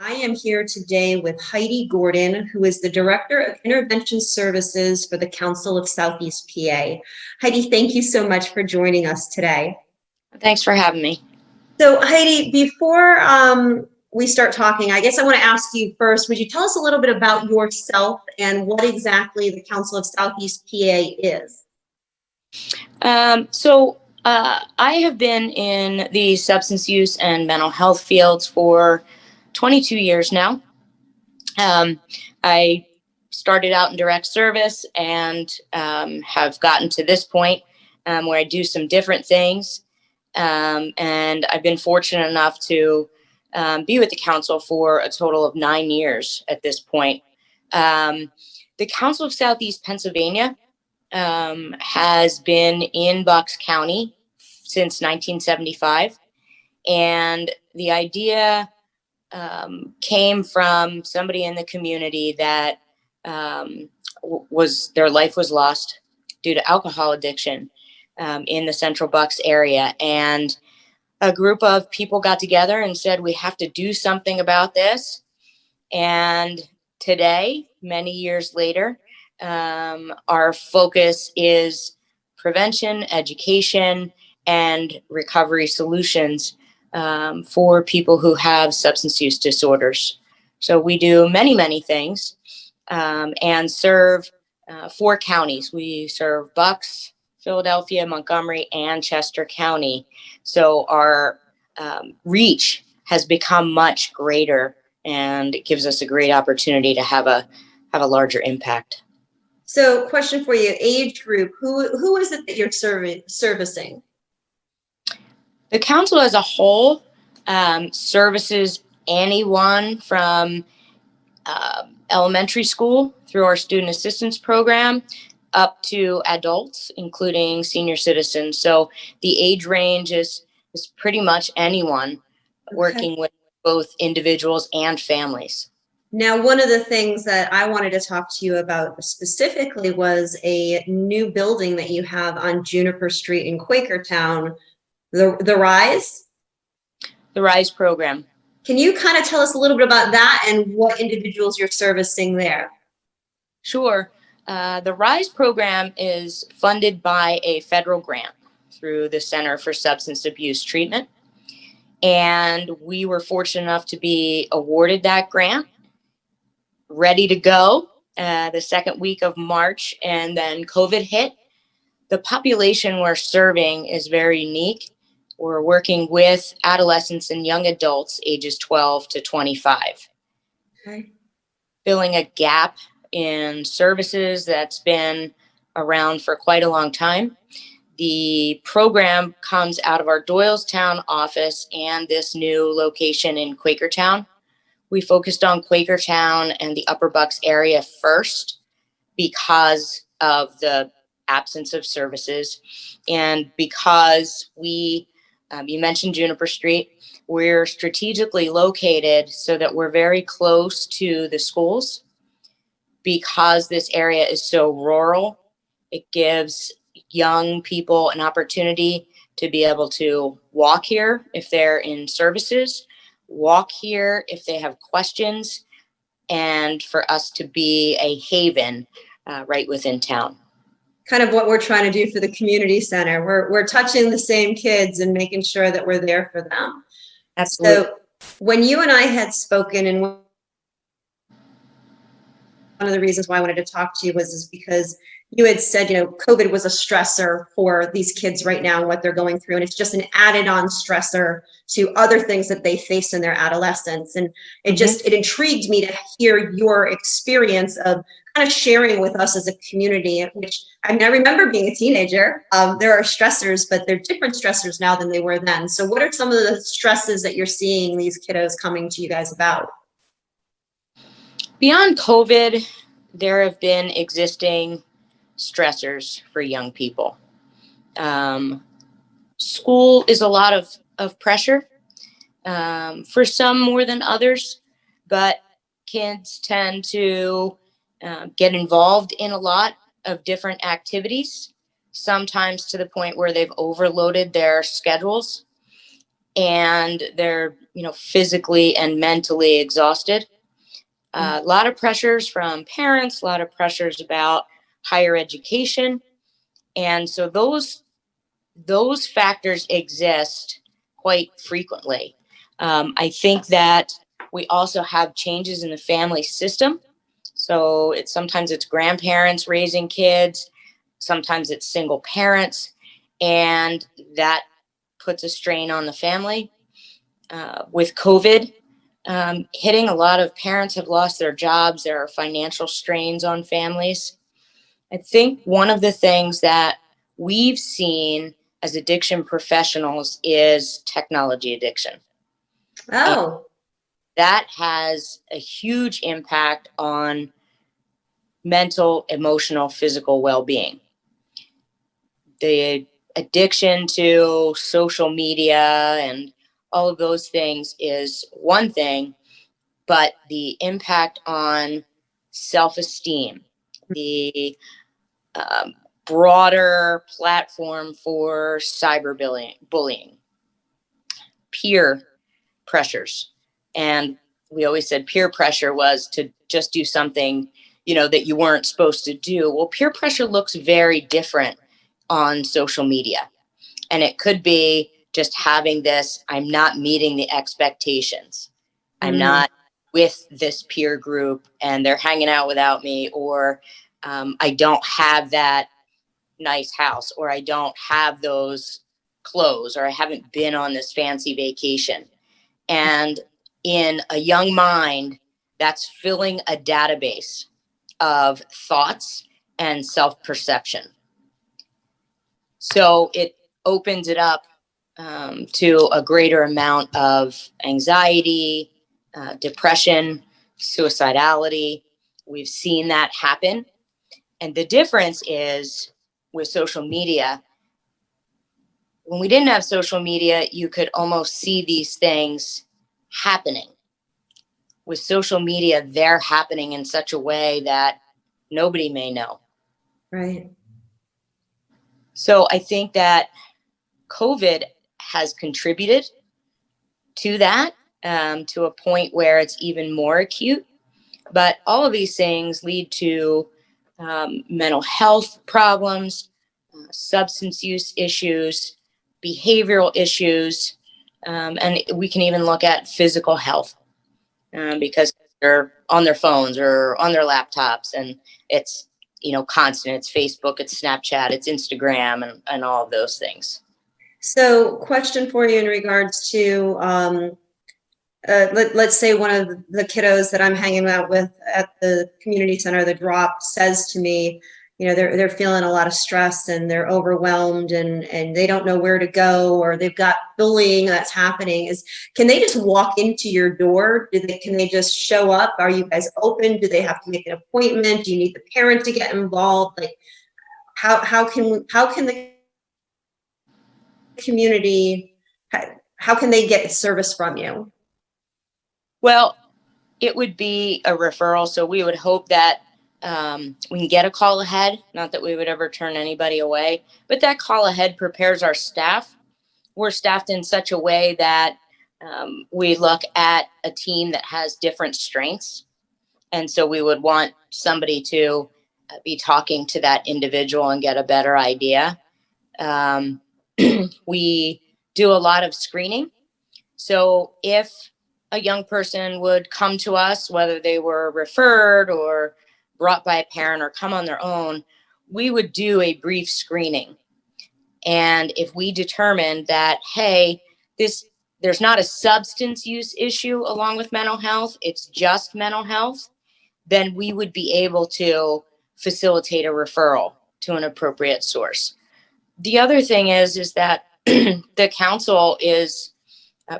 I am here today with Heidi Gordon, who is the Director of Intervention Services for the Council of Southeast PA. Heidi, thank you so much for joining us today. Thanks for having me. So Heidi, before we start talking, I guess I want to ask you first, would you tell us a little bit about yourself and what exactly the Council of Southeast PA is? I have been in the substance use and mental health fields for 22 years now. I started out in direct service and have gotten to this point where I do some different things. And I've been fortunate enough to be with the council for a total of 9 years at this point. The Council of Southeast Pennsylvania has been in Bucks County since 1975. And the idea came from somebody in the community that their life was lost due to alcohol addiction in the Central Bucks area. And a group of people got together and said, we have to do something about this. And today, many years later, our focus is prevention, education, and recovery solutions for people who have substance use disorders. So we do many, many things and serve 4 counties. We serve Bucks, Philadelphia, Montgomery, and Chester County. So our reach has become much greater, and it gives us a great opportunity to have a larger impact. So, question for you: age group. Who is it that you're servicing? The council as a whole services anyone from elementary school through our student assistance program up to adults, including senior citizens. So the age range is pretty much anyone working with both individuals and families. Now, one of the things that I wanted to talk to you about specifically was a new building that you have on Juniper Street in Quakertown, the Rise? The Rise program. Can you kind of tell us a little bit about that and what individuals you're servicing there? Sure. The Rise program is funded by a federal grant through the Center for Substance Abuse Treatment. And we were fortunate enough to be awarded that grant, ready to go the second week of March, and then COVID hit. The population we're serving is very unique. We're working with adolescents and young adults ages 12 to 25. Okay. Filling a gap in services that's been around for quite a long time. The program comes out of our Doylestown office and this new location in Quakertown. We focused on Quakertown and the Upper Bucks area first because of the absence of services, and because you mentioned Juniper Street, we're strategically located so that we're very close to the schools. Because this area is so rural, it gives young people an opportunity to be able to walk here if they're in services, walk here if they have questions, and for us to be a haven right within town. Kind of what we're trying to do for the community center. We're touching the same kids and making sure that we're there for them. Absolutely. So when you and I had spoken, and one of the reasons why I wanted to talk to you is because you had said, COVID was a stressor for these kids right now, what they're going through. And it's just an added on stressor to other things that they face in their adolescence. And it intrigued me to hear your experience of kind of sharing with us as a community, which I remember being a teenager. There are stressors, but they're different stressors now than they were then. So what are some of the stresses that you're seeing these kiddos coming to you guys about? Beyond COVID, there have been existing stressors for young people. School is a lot of pressure for some more than others, but kids tend to get involved in a lot of different activities, sometimes to the point where they've overloaded their schedules. and they're, physically and mentally exhausted. A lot of pressures from parents, a lot of pressures about higher education. And so those factors exist quite frequently. I think that we also have changes in the family system. So sometimes it's grandparents raising kids, sometimes it's single parents, and that puts a strain on the family. With COVID hitting, a lot of parents have lost their jobs. There are financial strains on families. I think one of the things that we've seen as addiction professionals is technology addiction. And Oh, that has a huge impact on mental, emotional, physical well-being. The addiction to social media and all of those things is one thing, but the impact on self-esteem, the um, broader platform for cyberbullying, peer pressures. And we always said peer pressure was to just do something, that you weren't supposed to do. Well, peer pressure looks very different on social media. And it could be just having this, I'm not meeting the expectations. I'm not with this peer group and they're hanging out without me, or I don't have that nice house, or I don't have those clothes, or I haven't been on this fancy vacation. And in a young mind, that's filling a database of thoughts and self-perception. So it opens it up to a greater amount of anxiety, depression, suicidality. We've seen that happen. And the difference is with social media, when we didn't have social media, you could almost see these things happening. With social media, they're happening in such a way that nobody may know. right. So I think that COVID has contributed to that, to a point where it's even more acute. But all of these things lead to mental health problems, substance use issues, behavioral issues, and we can even look at physical health because they're on their phones or on their laptops, and it's constant. It's Facebook, it's Snapchat, it's Instagram, and all of those things. So, question for you in regards to let's say one of the kiddos that I'm hanging out with at the community center, the drop, says to me, they're feeling a lot of stress and they're overwhelmed and they don't know where to go, or they've got bullying that's happening. Can they just walk into your door? Can they just show up? Are you guys open? Do they have to make an appointment? Do you need the parent to get involved? Like how can the community, how can they get service from you? Well, it would be a referral. So we would hope that we can get a call ahead. Not that we would ever turn anybody away, but that call ahead prepares our staff. We're staffed in such a way that we look at a team that has different strengths. And so we would want somebody to be talking to that individual and get a better idea. We do a lot of screening. So if a young person would come to us, whether they were referred or brought by a parent or come on their own, we would do a brief screening. And if we determined that, hey, there's not a substance use issue along with mental health, it's just mental health, then we would be able to facilitate a referral to an appropriate source. The other thing is that the council is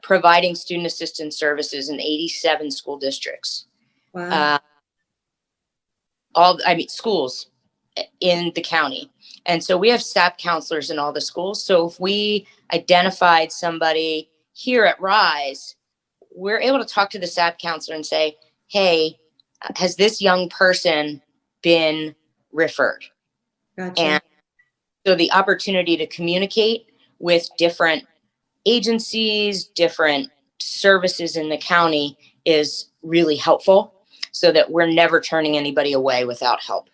providing student assistance services in 87 school districts. Wow. Schools in the county. And so we have SAP counselors in all the schools. So if we identified somebody here at Rise, we're able to talk to the SAP counselor and say, hey, has this young person been referred? Gotcha. And so the opportunity to communicate with different agencies, different services in the county is really helpful so that we're never turning anybody away without help.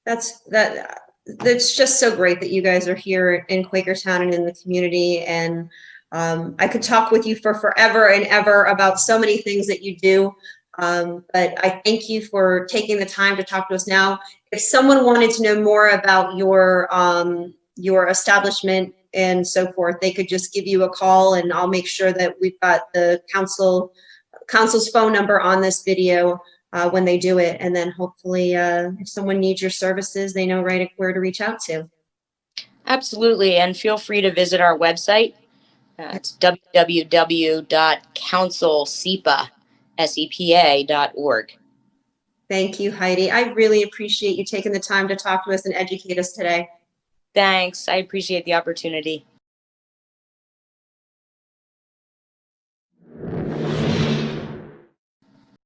That's just so great that you guys are here in Quakertown and in the community. And I could talk with you for forever and ever about so many things that you do. But I thank you for taking the time to talk to us now. If someone wanted to know more about your establishment and so forth, they could just give you a call, and I'll make sure that we've got the council's phone number on this video when they do it. And then hopefully if someone needs your services, they know right where to reach out to. Absolutely. And feel free to visit our website. It's www.counselsepa.org. Thank you, Heidi. I really appreciate you taking the time to talk to us and educate us today. Thanks. I appreciate the opportunity.